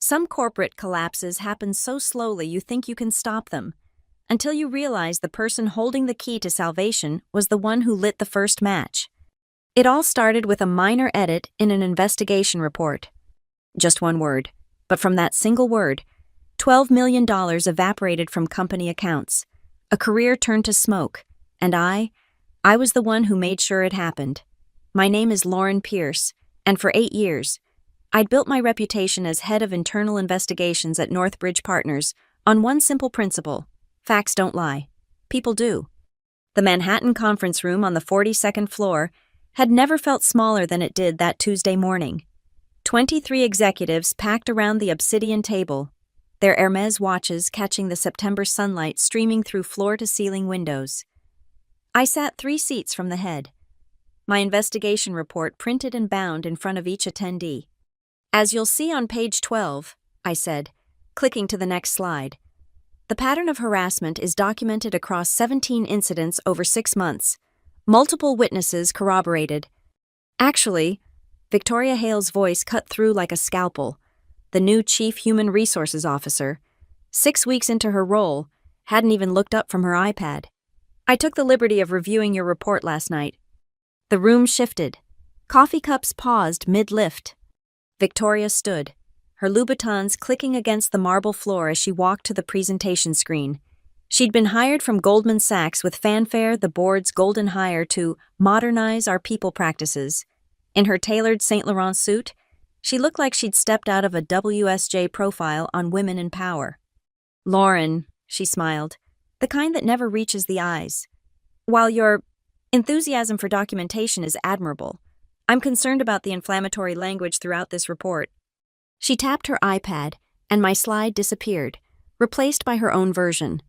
Some corporate collapses happen so slowly you think you can stop them, until you realize the person holding the key to salvation was the one who lit the first match. It all started with a minor edit in an investigation report. Just one word, but from that single word, $12 million evaporated from company accounts. A career turned to smoke, and I was the one who made sure it happened. My name is Lauren Pierce, and for 8 years, I'd built my reputation as head of internal investigations at Northbridge Partners on one simple principle: facts don't lie. People do. The Manhattan conference room on the 42nd floor had never felt smaller than it did that Tuesday morning. 23 executives packed around the obsidian table, their Hermes watches catching the September sunlight streaming through floor-to-ceiling windows. I sat 3 seats from the head, my investigation report printed and bound in front of each attendee. As you'll see on page 12, I said, clicking to the next slide, the pattern of harassment is documented across 17 incidents over 6 months. Multiple witnesses corroborated. Actually, Victoria Hale's voice cut through like a scalpel. The new Chief Human Resources Officer, 6 weeks into her role, hadn't even looked up from her iPad. I took the liberty of reviewing your report last night. The room shifted. Coffee cups paused mid-lift. Victoria stood, her Louboutins clicking against the marble floor as she walked to the presentation screen. She'd been hired from Goldman Sachs with fanfare, the board's golden hire to modernize our people practices. In her tailored Saint Laurent suit, she looked like she'd stepped out of a WSJ profile on women in power. Lauren, she smiled, the kind that never reaches the eyes. While your enthusiasm for documentation is admirable, I'm concerned about the inflammatory language throughout this report. She tapped her iPad, and my slide disappeared, replaced by her own version.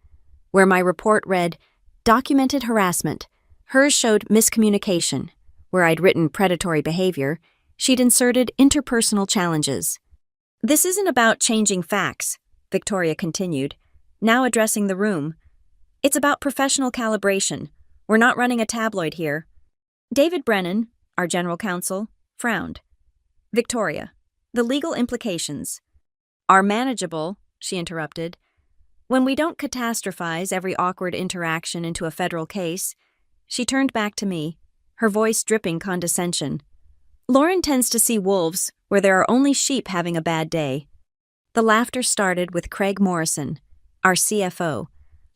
Where my report read, documented harassment, hers showed miscommunication. Where I'd written predatory behavior, she'd inserted interpersonal challenges. This isn't about changing facts, Victoria continued, now addressing the room. It's about professional calibration. We're not running a tabloid here. David Brennan, our general counsel, frowned. Victoria, the legal implications are manageable, she interrupted. When we don't catastrophize every awkward interaction into a federal case, she turned back to me, her voice dripping condescension. Lauren tends to see wolves where there are only sheep having a bad day. The laughter started with Craig Morrison, our CFO,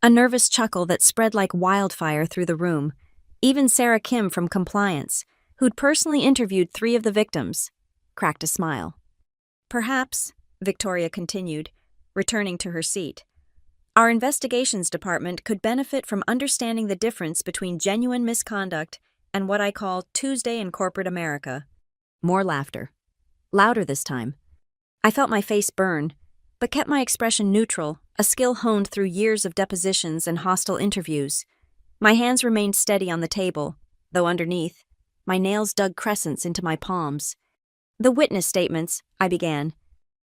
a nervous chuckle that spread like wildfire through the room. Even Sarah Kim from Compliance, who'd personally interviewed 3 of the victims, cracked a smile. Perhaps, Victoria continued, returning to her seat, our investigations department could benefit from understanding the difference between genuine misconduct and what I call Tuesday in corporate America. More laughter. Louder this time. I felt my face burn, but kept my expression neutral, a skill honed through years of depositions and hostile interviews. My hands remained steady on the table, though underneath, my nails dug crescents into my palms. The witness statements, I began,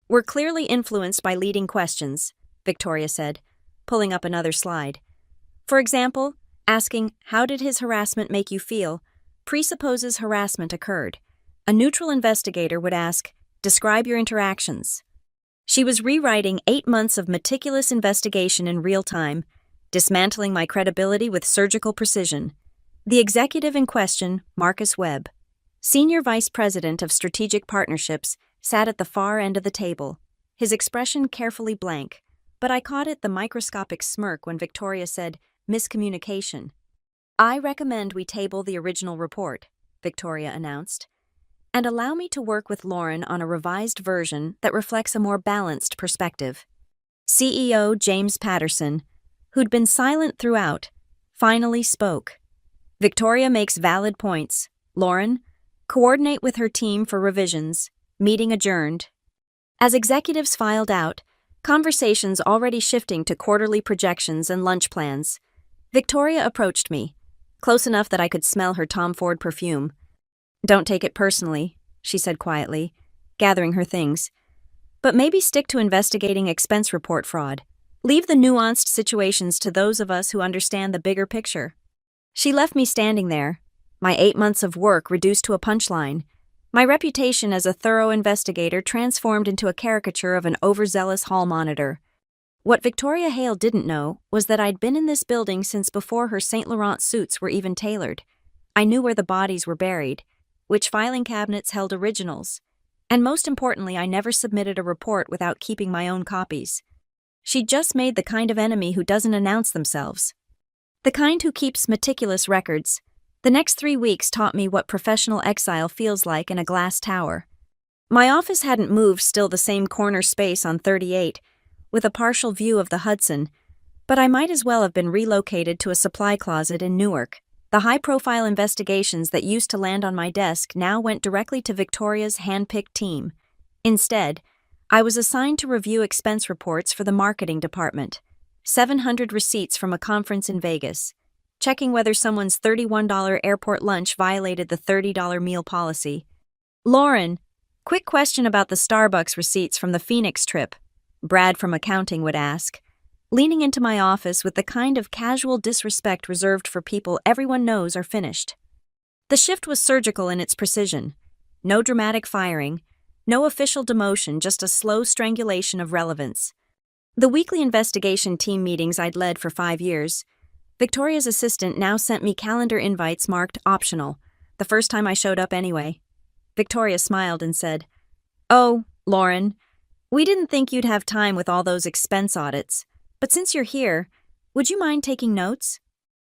were clearly influenced by leading questions, Victoria said, pulling up another slide. For example, asking, how did his harassment make you feel, presupposes harassment occurred. A neutral investigator would ask, describe your interactions. She was rewriting 8 months of meticulous investigation in real time, dismantling my credibility with surgical precision. The executive in question, Marcus Webb, Senior Vice President of Strategic Partnerships, sat at the far end of the table, his expression carefully blank, but I caught the microscopic smirk when Victoria said, miscommunication. I recommend we table the original report, Victoria announced, and allow me to work with Lauren on a revised version that reflects a more balanced perspective. CEO James Patterson, who'd been silent throughout, finally spoke. Victoria makes valid points. Lauren, coordinate with her team for revisions. Meeting adjourned. As executives filed out, conversations already shifting to quarterly projections and lunch plans, Victoria approached me, close enough that I could smell her Tom Ford perfume. Don't take it personally, she said quietly, gathering her things. But maybe stick to investigating expense report fraud. Leave the nuanced situations to those of us who understand the bigger picture. She left me standing there, my 8 months of work reduced to a punchline. My reputation as a thorough investigator transformed into a caricature of an overzealous hall monitor. What Victoria Hale didn't know was that I'd been in this building since before her Saint Laurent suits were even tailored. I knew where the bodies were buried, which filing cabinets held originals, and most importantly, I never submitted a report without keeping my own copies. She'd just made the kind of enemy who doesn't announce themselves. The kind who keeps meticulous records. The next 3 weeks taught me what professional exile feels like in a glass tower. My office hadn't moved, still the same corner space on 38, with a partial view of the Hudson, but I might as well have been relocated to a supply closet in Newark. The high-profile investigations that used to land on my desk now went directly to Victoria's hand-picked team. Instead, I was assigned to review expense reports for the marketing department, 700 receipts from a conference in Vegas, checking whether someone's $31 airport lunch violated the $30 meal policy. "Lauren, quick question about the Starbucks receipts from the Phoenix trip," Brad from accounting would ask, leaning into my office with the kind of casual disrespect reserved for people everyone knows are finished. The shift was surgical in its precision. No dramatic firing, no official demotion, just a slow strangulation of relevance. The weekly investigation team meetings I'd led for 5 years, Victoria's assistant now sent me calendar invites marked optional, the first time I showed up anyway. Victoria smiled and said, "Oh, Lauren, we didn't think you'd have time with all those expense audits. But since you're here, would you mind taking notes?"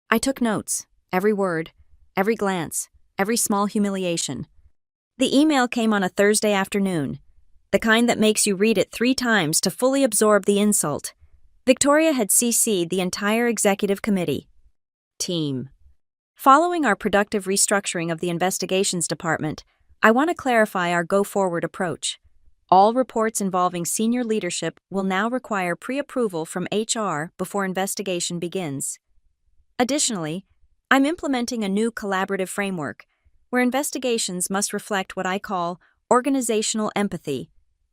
I took notes, every word, every glance, every small humiliation. The email came on a Thursday afternoon, the kind that makes you read it 3 times to fully absorb the insult. Victoria had CC'd the entire executive committee. Team. Following our productive restructuring of the investigations department, I want to clarify our go-forward approach. All reports involving senior leadership will now require pre-approval from HR before investigation begins. Additionally, I'm implementing a new collaborative framework where investigations must reflect what I call organizational empathy,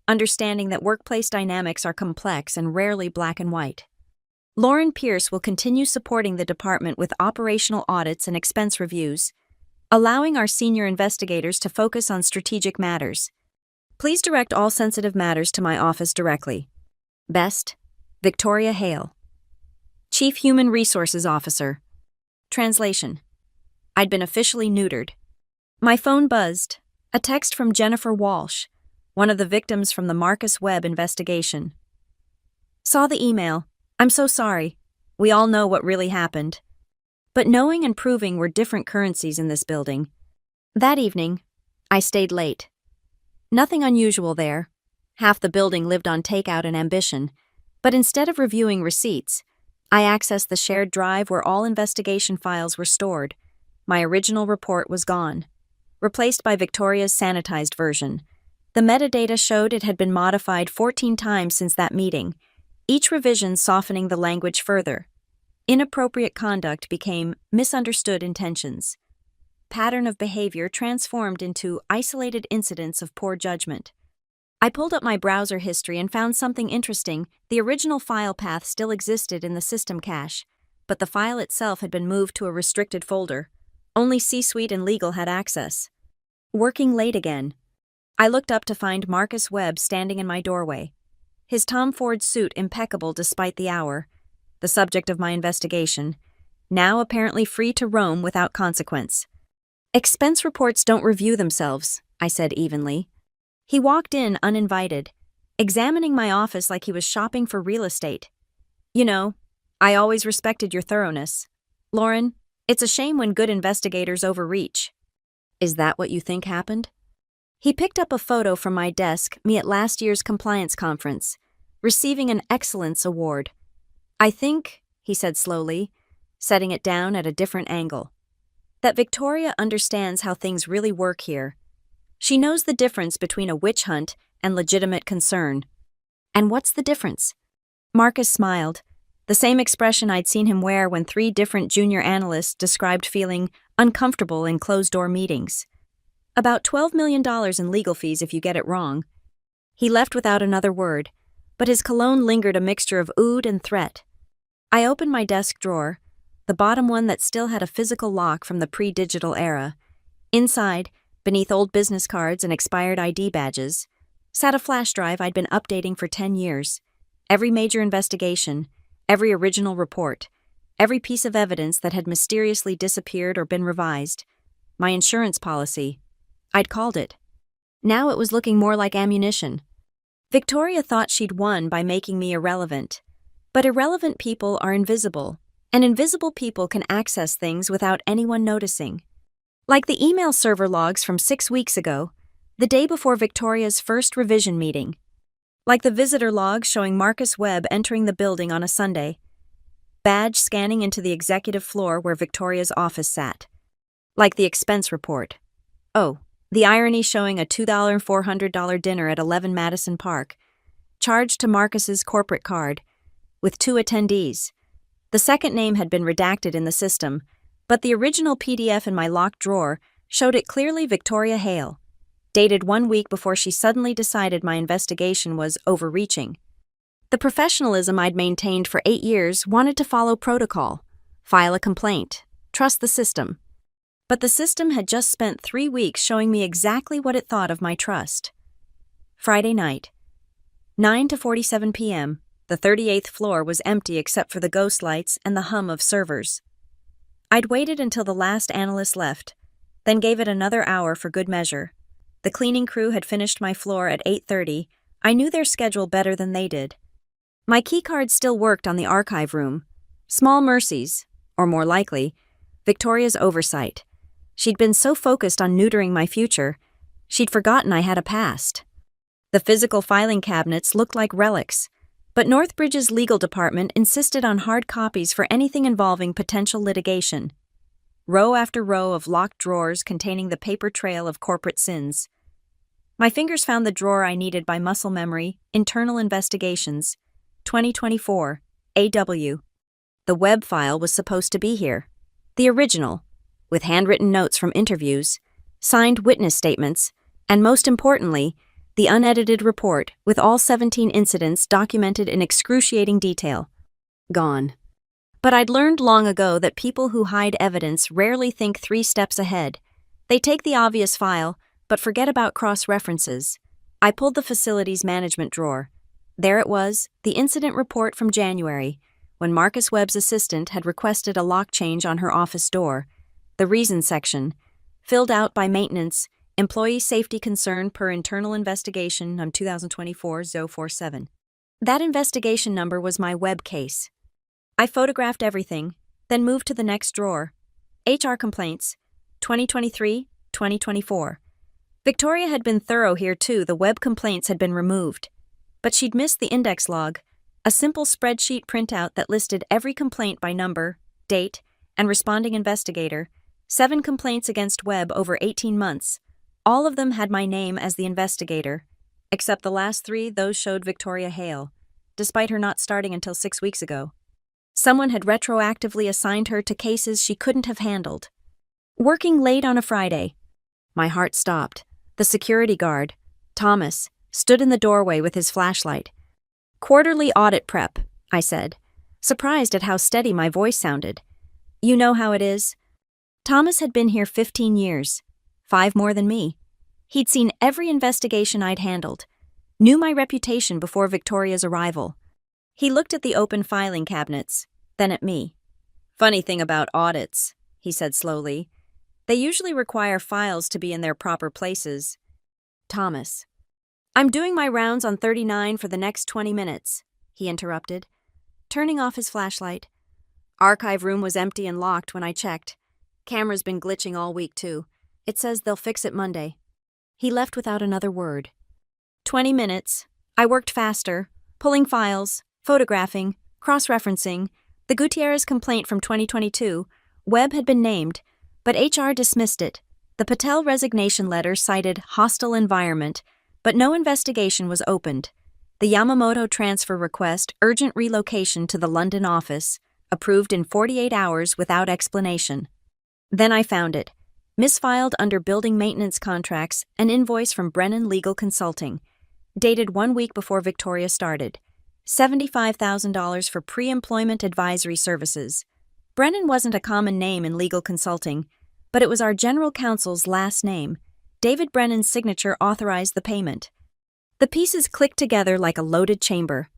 understanding that workplace dynamics are complex and rarely black and white. Lauren Pierce will continue supporting the department with operational audits and expense reviews, allowing our senior investigators to focus on strategic matters. Please direct all sensitive matters to my office directly. Best, Victoria Hale. Chief Human Resources Officer. Translation. I'd been officially neutered. My phone buzzed. A text from Jennifer Walsh, one of the victims from the Marcus Webb investigation. Saw the email. I'm so sorry. We all know what really happened. But knowing and proving were different currencies in this building. That evening, I stayed late. Nothing unusual there. Half the building lived on takeout and ambition. But instead of reviewing receipts, I accessed the shared drive where all investigation files were stored. My original report was gone, replaced by Victoria's sanitized version. The metadata showed it had been modified 14 times since that meeting, each revision softening the language further. Inappropriate conduct became misunderstood intentions. Pattern of behavior transformed into isolated incidents of poor judgment. I pulled up my browser history and found something interesting. The original file path still existed in the system cache, but the file itself had been moved to a restricted folder. Only C-suite and legal had access. Working late again. I looked up to find Marcus Webb standing in my doorway, his Tom Ford suit impeccable despite the hour, the subject of my investigation, now apparently free to roam without consequence. "Expense reports don't review themselves," I said evenly. He walked in uninvited, examining my office like he was shopping for real estate. "You know, I always respected your thoroughness. Lauren, it's a shame when good investigators overreach." "Is that what you think happened?" He picked up a photo from my desk, me at last year's compliance conference, receiving an excellence award. "I think," he said slowly, setting it down at a different angle, "that Victoria understands how things really work here. She knows the difference between a witch hunt and legitimate concern." "And what's the difference?" Marcus smiled, the same expression I'd seen him wear when 3 different junior analysts described feeling uncomfortable in closed-door meetings. "About $12 million in legal fees if you get it wrong." He left without another word, but his cologne lingered, a mixture of oud and threat. I opened my desk drawer, the bottom one that still had a physical lock from the pre-digital era. Inside, Beneath old business cards and expired ID badges sat a flash drive I'd been updating for 10 years. Every major investigation, every original report, every piece of evidence that had mysteriously disappeared or been revised. My insurance policy. I'd called it. Now it was looking more like ammunition. Victoria thought she'd won by making me irrelevant. But irrelevant people are invisible, and invisible people can access things without anyone noticing. Like the email server logs from 6 weeks ago, the day before Victoria's first revision meeting. Like the visitor logs showing Marcus Webb entering the building on a Sunday. Badge scanning into the executive floor where Victoria's office sat. Like the expense report. Oh, the irony showing a $2,400 dinner at 11 Madison Park, charged to Marcus's corporate card, with 2 attendees. The second name had been redacted in the system, but the original PDF in my locked drawer showed it clearly Victoria Hale, dated 1 week before she suddenly decided my investigation was overreaching. The professionalism I'd maintained for 8 years wanted to follow protocol, file a complaint, trust the system. But the system had just spent 3 weeks showing me exactly what it thought of my trust. Friday night, 9:47 p.m., the 38th floor was empty except for the ghost lights and the hum of servers. I'd waited until the last analyst left, then gave it another hour for good measure. The cleaning crew had finished my floor at 8:30. I knew their schedule better than they did. My keycard still worked on the archive room. Small mercies, or more likely, Victoria's oversight. She'd been so focused on neutering my future, she'd forgotten I had a past. The physical filing cabinets looked like relics, but Northbridge's legal department insisted on hard copies for anything involving potential litigation. Row after row of locked drawers containing the paper trail of corporate sins. My fingers found the drawer I needed by muscle memory, Internal Investigations, 2024, AW. The web file was supposed to be here. The original, with handwritten notes from interviews, signed witness statements, and most importantly, the unedited report with all 17 incidents documented in excruciating detail. Gone. But I'd learned long ago that people who hide evidence rarely think 3 steps ahead. They take the obvious file, but forget about cross-references. I pulled the facilities management drawer. There it was, the incident report from January, when Marcus Webb's assistant had requested a lock change on her office door. The reason section, filled out by maintenance, employee safety concern per internal investigation on 2024-047. That investigation number was my web case. I photographed everything, then moved to the next drawer. HR complaints, 2023-2024. Victoria had been thorough here too. The web complaints had been removed. But she'd missed the index log, a simple spreadsheet printout that listed every complaint by number, date, and responding investigator. 7 complaints against Webb over 18 months. All of them had my name as the investigator, except the last 3, those showed Victoria Hale, despite her not starting until 6 weeks ago. Someone had retroactively assigned her to cases she couldn't have handled. Working late on a Friday. My heart stopped. The security guard, Thomas, stood in the doorway with his flashlight. "Quarterly audit prep," I said, surprised at how steady my voice sounded. "You know how it is." Thomas had been here 15 years, 5 more than me. He'd seen every investigation I'd handled, knew my reputation before Victoria's arrival. He looked at the open filing cabinets, then at me. "Funny thing about audits," he said slowly. "They usually require files to be in their proper places." Thomas. "I'm doing my rounds on 39 for the next 20 minutes, he interrupted, turning off his flashlight. Archive room was empty and locked when I checked. Camera's been glitching all week too. It says they'll fix it Monday. He left without another word. 20 minutes. I worked faster, pulling files, photographing, cross-referencing. The Gutierrez complaint from 2022, Webb had been named, but HR dismissed it. The Patel resignation letter cited hostile environment, but no investigation was opened. The Yamamoto transfer request, urgent relocation to the London office, approved in 48 hours without explanation. Then I found it. Misfiled under building maintenance contracts, an invoice from Brennan Legal Consulting, dated 1 week before Victoria started. $75,000 for pre-employment advisory services. Brennan wasn't a common name in legal consulting, but it was our general counsel's last name. David Brennan's signature authorized the payment. The pieces clicked together like a loaded chamber.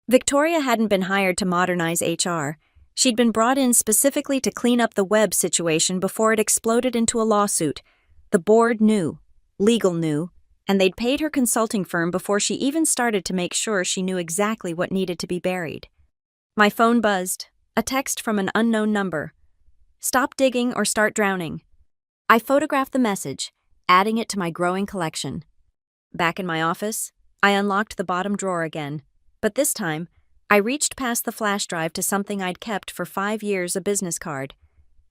Victoria hadn't been hired to modernize HR. She'd been brought in specifically to clean up the web situation before it exploded into a lawsuit. The board knew, legal knew, and they'd paid her consulting firm before she even started to make sure she knew exactly what needed to be buried. My phone buzzed, a text from an unknown number. "Stop digging or start drowning." I photographed the message, adding it to my growing collection. Back in my office, I unlocked the bottom drawer again, but this time, I reached past the flash drive to something I'd kept for 5 years, a business card.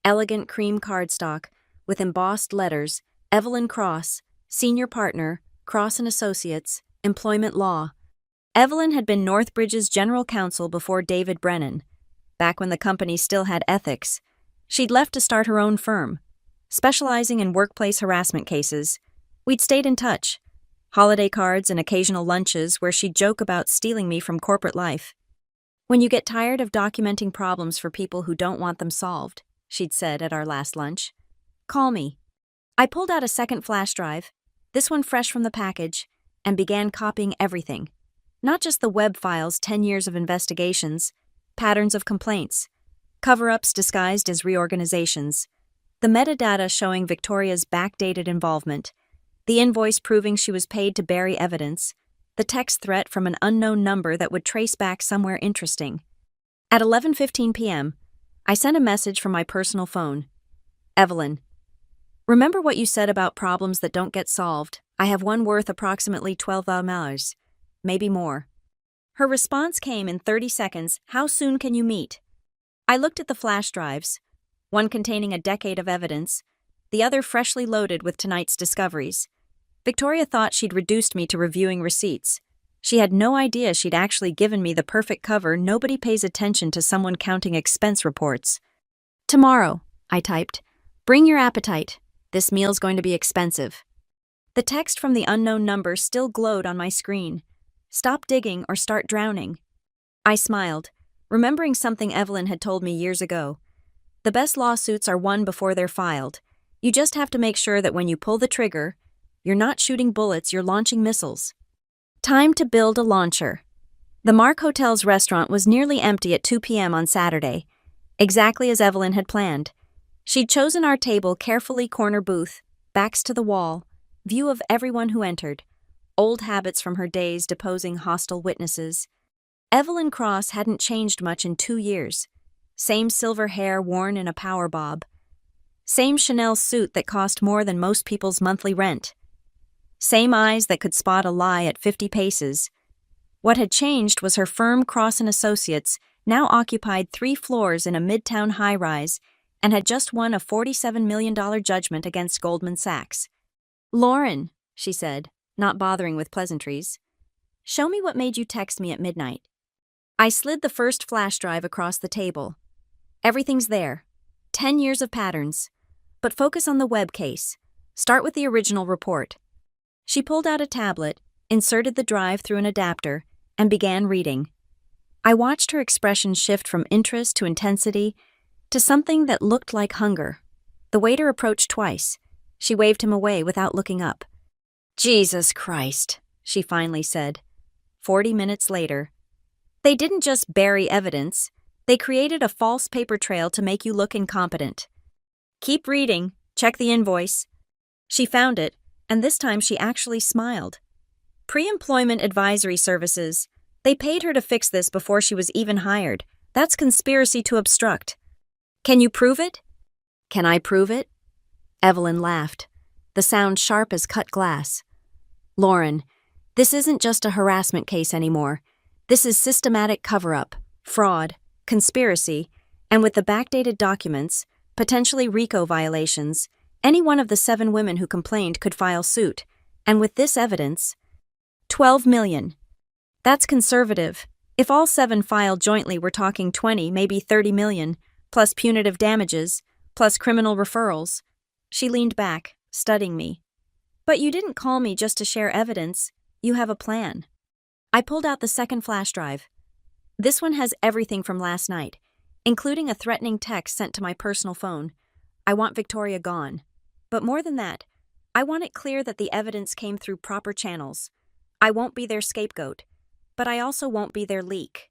Elegant cream cardstock, with embossed letters, Evelyn Cross, Senior Partner, Cross & Associates, Employment Law. Evelyn had been Northbridge's general counsel before David Brennan. Back when the company still had ethics, she'd left to start her own firm, specializing in workplace harassment cases. We'd stayed in touch. Holiday cards and occasional lunches where she'd joke about stealing me from corporate life. "When you get tired of documenting problems for people who don't want them solved," she'd said at our last lunch, "call me." I pulled out a second flash drive, this one fresh from the package, and began copying everything. Not just the web files, 10 years of investigations, patterns of complaints, cover-ups disguised as reorganizations, the metadata showing Victoria's backdated involvement, the invoice proving she was paid to bury evidence, the text threat from an unknown number that would trace back somewhere interesting. At 11:15 p.m., I sent a message from my personal phone. "Evelyn, remember what you said about problems that don't get solved? I have one worth approximately $12, maybe more." Her response came in 30 seconds. "How soon can you meet?" I looked at the flash drives, one containing a decade of evidence, the other freshly loaded with tonight's discoveries. Victoria thought she'd reduced me to reviewing receipts. She had no idea she'd actually given me the perfect cover. Nobody pays attention to someone counting expense reports. "Tomorrow," I typed. "Bring your appetite. This meal's going to be expensive." The text from the unknown number still glowed on my screen. "Stop digging or start drowning." I smiled, remembering something Evelyn had told me years ago. The best lawsuits are won before they're filed. You just have to make sure that when you pull the trigger, you're not shooting bullets, you're launching missiles. Time to build a launcher. The Mark Hotel's restaurant was nearly empty at 2 p.m. on Saturday, exactly as Evelyn had planned. She'd chosen our table carefully, corner booth, backs to the wall, view of everyone who entered, old habits from her days deposing hostile witnesses. Evelyn Cross hadn't changed much in 2 years. Same silver hair worn in a power bob. Same Chanel suit that cost more than most people's monthly rent. Same eyes that could spot a lie at 50 paces. What had changed was her firm, Cross & Associates, now occupied 3 floors in a midtown high-rise and had just won a $47 million judgment against Goldman Sachs. "Lauren," she said, not bothering with pleasantries, "show me what made you text me at midnight." I slid the first flash drive across the table. Everything's there. 10 years of patterns. But focus on the web case. Start with the original report. She pulled out a tablet, inserted the drive through an adapter, and began reading. I watched her expression shift from interest to intensity to something that looked like hunger. The waiter approached twice. She waved him away without looking up. "Jesus Christ," she finally said. 40 minutes later. "They didn't just bury evidence. They created a false paper trail to make you look incompetent. Keep reading. Check the invoice." She found it, and this time she actually smiled. "Pre-employment advisory services. They paid her to fix this before she was even hired. That's conspiracy to obstruct. Can you prove it?" "Can I prove it?" Evelyn laughed, the sound sharp as cut glass. "Lauren, this isn't just a harassment case anymore. This is systematic cover-up, fraud, conspiracy, and with the backdated documents, potentially RICO violations, any one of the 7 women who complained could file suit. And with this evidence, 12 million. That's conservative. If all 7 filed jointly, we're talking 20, maybe 30 million, plus punitive damages, plus criminal referrals." She leaned back, studying me. "But you didn't call me just to share evidence. You have a plan." I pulled out the second flash drive. This one has everything from last night, including a threatening text sent to my personal phone. "I want Victoria gone." But more than that, I want it clear that the evidence came through proper channels. I won't be their scapegoat, but I also won't be their leak.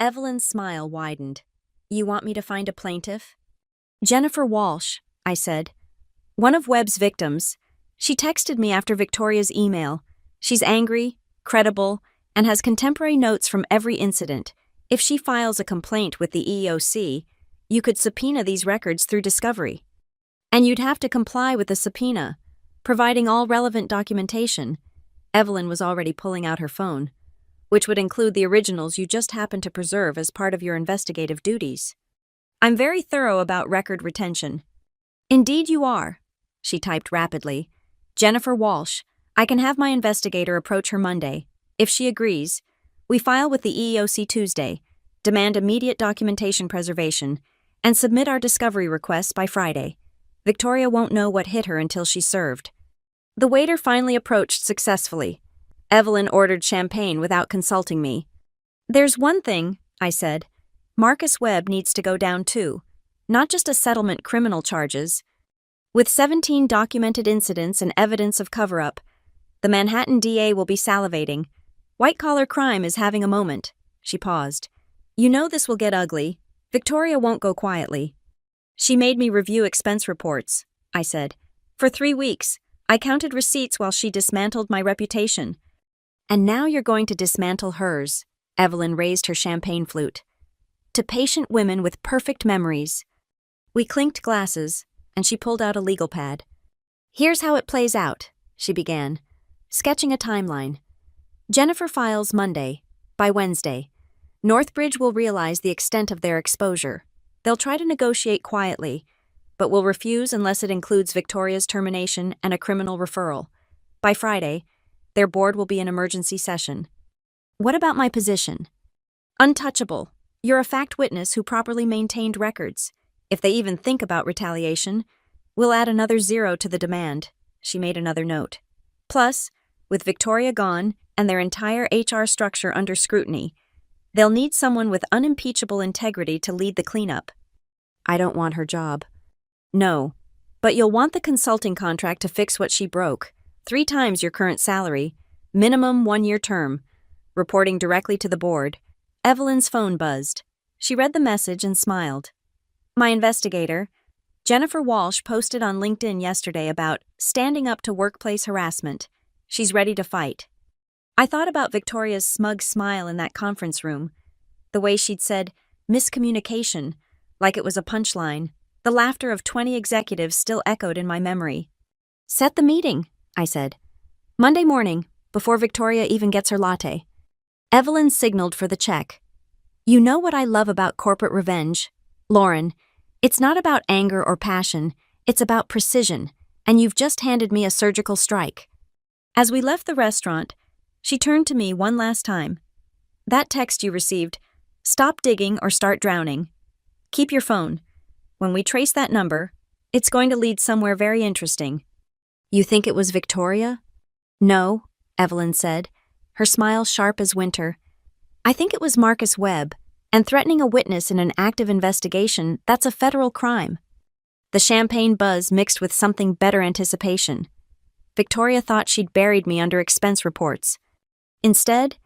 Evelyn's smile widened. You want me to find a plaintiff? Jennifer Walsh, I said. One of Webb's victims. She texted me after Victoria's email. She's angry, credible, and has contemporary notes from every incident. If she files a complaint with the EEOC, you could subpoena these records through discovery. And you'd have to comply with the subpoena, providing all relevant documentation. Evelyn was already pulling out her phone, which would include the originals you just happened to preserve as part of your investigative duties. I'm very thorough about record retention. Indeed you are, she typed rapidly. Jennifer Walsh, I can have my investigator approach her Monday. If she agrees, we file with the EEOC Tuesday, demand immediate documentation preservation, and submit our discovery requests by Friday. Victoria won't know what hit her until she's served. The waiter finally approached successfully. Evelyn ordered champagne without consulting me. There's one thing, I said. Marcus Webb needs to go down too. Not just a settlement criminal charges. With 17 documented incidents and evidence of cover-up, the Manhattan DA will be salivating. White-collar crime is having a moment. She paused. You know this will get ugly. Victoria won't go quietly. She made me review expense reports, I said. For 3 weeks, I counted receipts while she dismantled my reputation. And now you're going to dismantle hers. Evelyn raised her champagne flute. To patient women with perfect memories. We clinked glasses, and she pulled out a legal pad. Here's how it plays out, she began, sketching a timeline. Jennifer files Monday. By Wednesday, Northbridge will realize the extent of their exposure. They'll try to negotiate quietly, but will refuse unless it includes Victoria's termination and a criminal referral. By Friday, their board will be in emergency session. What about my position? Untouchable. You're a fact witness who properly maintained records. If they even think about retaliation, we'll add another 0 to the demand. She made another note. Plus, with Victoria gone and their entire HR structure under scrutiny, they'll need someone with unimpeachable integrity to lead the cleanup. I don't want her job. No, but you'll want the consulting contract to fix what she broke. 3 times your current salary, minimum 1-year term, reporting directly to the board. Evelyn's phone buzzed. She read the message and smiled. My investigator, Jennifer Walsh, posted on LinkedIn yesterday about standing up to workplace harassment. She's ready to fight. I thought about Victoria's smug smile in that conference room, the way she'd said, miscommunication, like it was a punchline. The laughter of 20 executives still echoed in my memory. Set the meeting, I said. Monday morning, before Victoria even gets her latte. Evelyn signaled for the check. You know what I love about corporate revenge, Lauren. It's not about anger or passion, it's about precision, and you've just handed me a surgical strike. As we left the restaurant, she turned to me one last time. That text you received, stop digging or start drowning. Keep your phone. When we trace that number, it's going to lead somewhere very interesting. You think it was Victoria? No, Evelyn said, her smile sharp as winter. I think it was Marcus Webb, and threatening a witness in an active investigation, that's a federal crime. The champagne buzz mixed with something better anticipation. Victoria thought she'd buried me under expense reports. Instead,